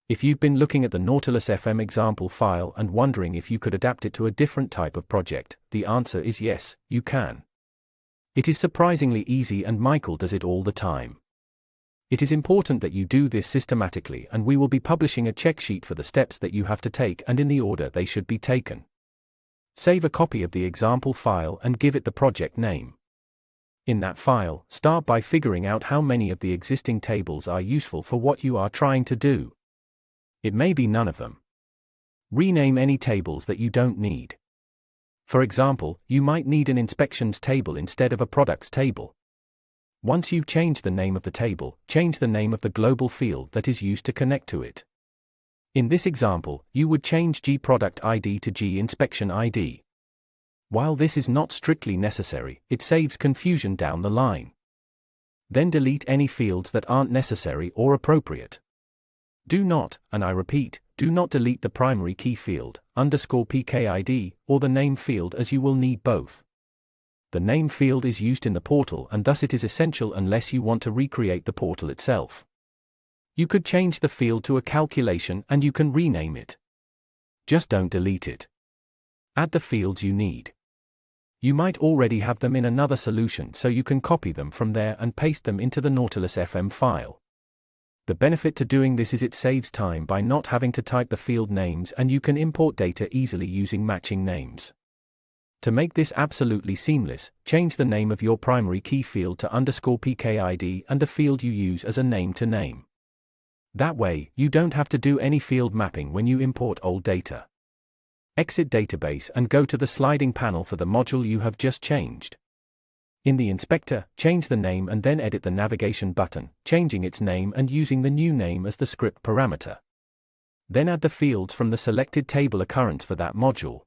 If you've been looking at the NautilusFM example file and wondering if you could adapt it to a different type of project, the answer is yes, you can. It is surprisingly easy and Michael does it all the time. It is important that you do this systematically, and we will be publishing a check sheet for the steps that you have to take and in the order they should be taken. Save a copy of the example file and give it the project name. In that file, start by figuring out how many of the existing tables are useful for what you are trying to do. It may be none of them. Rename any tables that you don't need. For example, you might need an inspections table instead of a products table. Once you've changed the name of the table, change the name of the global field that is used to connect to it. In this example, you would change gProductID to gInspectionID. While this is not strictly necessary, it saves confusion down the line. Then delete any fields that aren't necessary or appropriate. Do not, and I repeat, do not delete the primary key field, _PKID, or the name field, as you will need both. The name field is used in the portal and thus it is essential unless you want to recreate the portal itself. You could change the field to a calculation and you can rename it. Just don't delete it. Add the fields you need. You might already have them in another solution, so you can copy them from there and paste them into the NautilusFM file. The benefit to doing this is it saves time by not having to type the field names, and you can import data easily using matching names. To make this absolutely seamless, change the name of your primary key field to _PKID and the field you use as a name to name. That way, you don't have to do any field mapping when you import old data. Exit database and go to the sliding panel for the module you have just changed. In the inspector, change the name and then edit the navigation button, changing its name and using the new name as the script parameter. Then add the fields from the selected table occurrence for that module.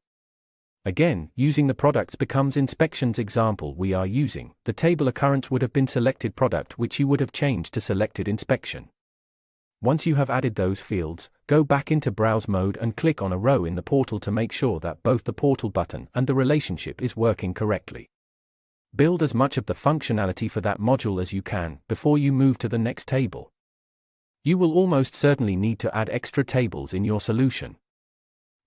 Again, using the products becomes inspections example we are using, the table occurrence would have been selected product which you would have changed to selected inspection. Once you have added those fields, go back into browse mode and click on a row in the portal to make sure that both the portal button and the relationship is working correctly. Build as much of the functionality for that module as you can before you move to the next table. You will almost certainly need to add extra tables in your solution.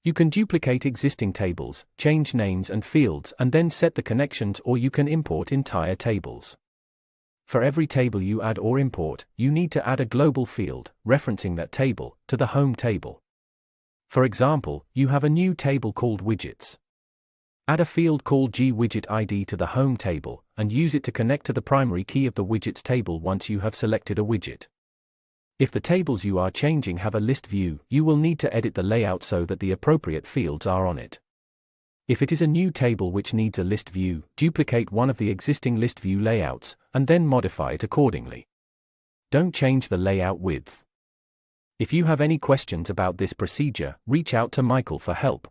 You can duplicate existing tables, change names and fields and then set the connections, or you can import entire tables. For every table you add or import, you need to add a global field, referencing that table, to the home table. For example, you have a new table called widgets. Add a field called gWidgetID to the home table, and use it to connect to the primary key of the widgets table once you have selected a widget. If the tables you are changing have a list view, you will need to edit the layout so that the appropriate fields are on it. If it is a new table which needs a list view, duplicate one of the existing list view layouts, and then modify it accordingly. Don't change the layout width. If you have any questions about this procedure, reach out to Michael for help.